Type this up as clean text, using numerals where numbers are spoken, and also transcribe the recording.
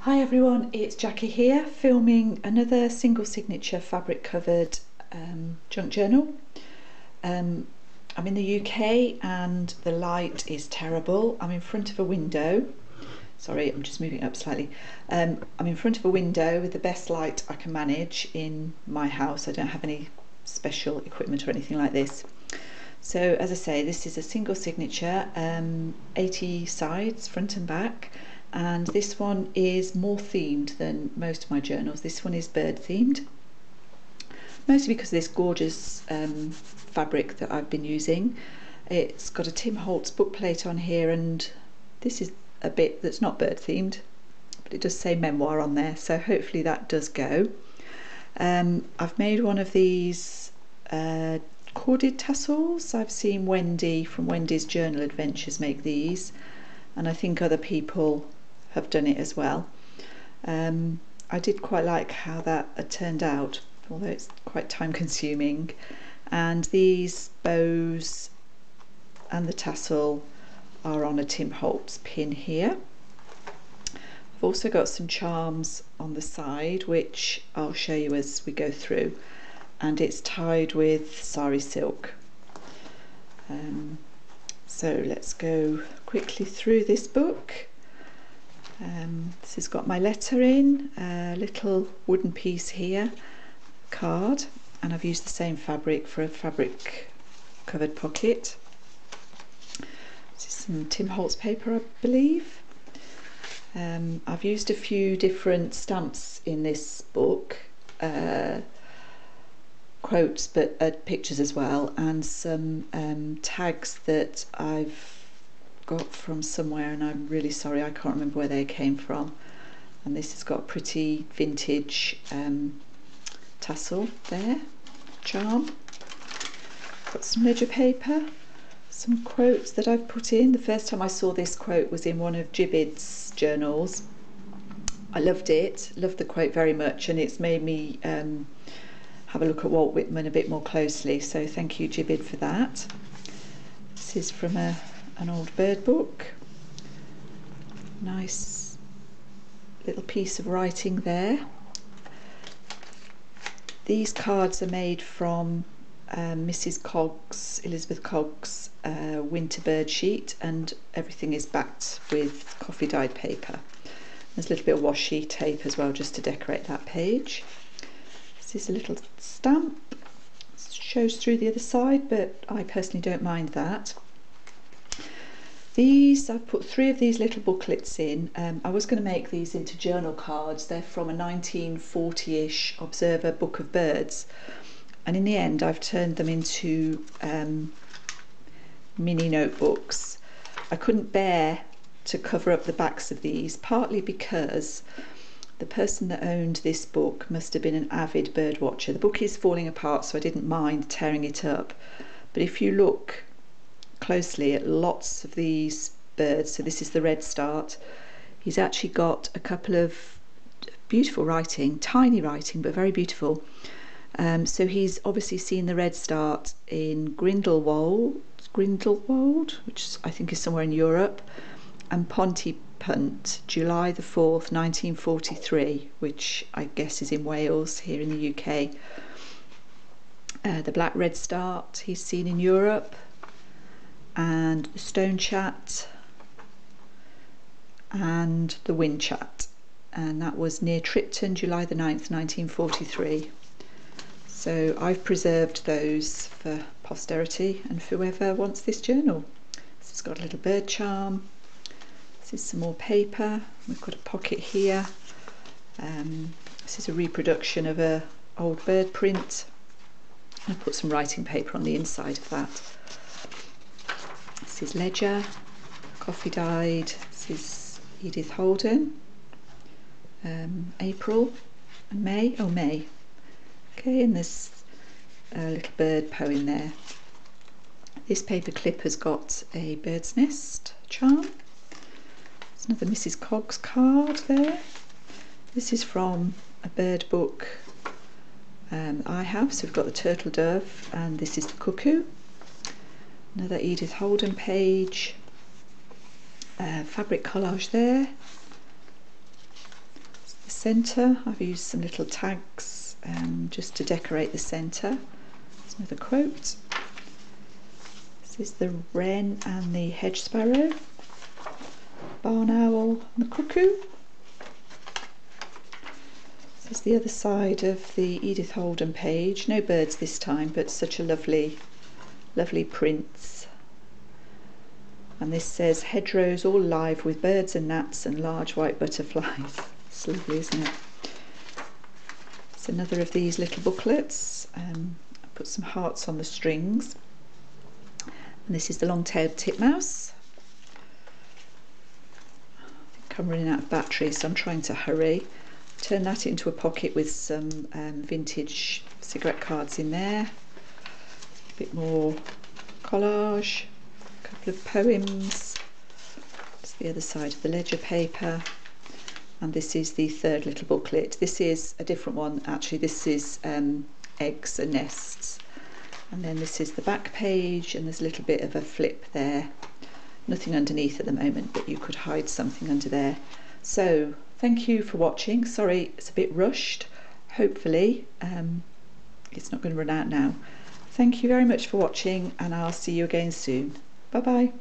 Hi everyone, it's Jackie here, filming another single signature fabric covered junk journal. I'm in the UK and the light is terrible. I'm in front of a window. Sorry, I'm just moving up slightly. I'm in front of a window with the best light I can manage in my house. I don't have any special equipment or anything like this. So as I say, this is a single signature, 80 sides, front and back. And this one is more themed than most of my journals. This one is bird themed, mostly because of this gorgeous fabric that I've been using. It's got a Tim Holtz bookplate on here, and this is a bit that's not bird themed, but it does say memoir on there, so hopefully that does go. I've made one of these corded tassels. I've seen Wendy from Wendy's Journal Adventures make these, and I think other people have done it as well. I did quite like how that had turned out, although it's quite time consuming. And these bows and the tassel are on a Tim Holtz pin here. I've also got some charms on the side, which I'll show you as we go through, and it's tied with sari silk. So let's go quickly through this book. This has got my letter in, a little wooden piece here, card, and I've used the same fabric for a fabric covered pocket. This is some Tim Holtz paper, I believe. I've used a few different stamps in this book, quotes but pictures as well, and some tags that I've got from somewhere, and I'm really sorry I can't remember where they came from. And this has got a pretty vintage tassel there, charm. Got some ledger paper, some quotes that I've put in. The first time I saw this quote was in one of Jibid's journals. I loved it, loved the quote very much, and it's made me have a look at Walt Whitman a bit more closely, so thank you Jibid for that. This is from an old bird book. Nice little piece of writing there. These cards are made from Mrs. Cogg's, Elizabeth Cogg's winter bird sheet, and everything is backed with coffee dyed paper. There's a little bit of washi tape as well, just to decorate that page. This is a little stamp. It shows through the other side, but I personally don't mind that. These, I've put 3 of these little booklets in. I was going to make these into journal cards. They're from a 1940-ish Observer book of birds, and in the end I've turned them into mini notebooks. I couldn't bear to cover up the backs of these, partly because the person that owned this book must have been an avid bird watcher. The book is falling apart, so I didn't mind tearing it up, but if you look closely at lots of these birds, so this is the redstart, he's actually got a couple of beautiful writing, tiny writing but very beautiful. So he's obviously seen the redstart in Grindelwald, which I think is somewhere in Europe, and Pontypunt, July the 4th 1943, which I guess is in Wales, here in the UK. The black redstart he's seen in Europe, and the stone chat and the wind chat, and that was near Tripton, July the 9th 1943. So I've preserved those for posterity and for whoever wants this journal. This has got a little bird charm. This is some more paper. We've got a pocket here. This is a reproduction of a old bird print. I put some writing paper on the inside of that. This is ledger, coffee dyed. This is Edith Holden, April and May. Oh, May. Okay, and there's a little bird poem there. This paper clip has got a bird's nest charm. There's another Mrs. Cogg's card there. This is from a bird book I have. So we've got the turtle dove, and this is the cuckoo. Another Edith Holden page. Fabric collage there. centre, I've used some little tags just to decorate the centre. There's another quote. This is the wren and the hedge sparrow, barn owl and the cuckoo. This is the other side of the Edith Holden page. No birds this time, but such a lovely prints. And this says hedgerows all alive with birds and gnats and large white butterflies. It's lovely, isn't it? It's another of these little booklets. I put some hearts on the strings. And this is the long-tailed titmouse. I think I'm running out of battery, so I'm trying to hurry. Turn that into a pocket with some vintage cigarette cards in there. A bit more collage, a couple of poems. That's the other side of the ledger paper. And this is the third little booklet. This is a different one, actually. This is eggs and nests. And then this is the back page, and there's a little bit of a flip there. Nothing underneath at the moment, but you could hide something under there. So thank you for watching. Sorry it's a bit rushed. Hopefully it's not going to run out now. Thank you very much for watching, and I'll see you again soon. Bye bye.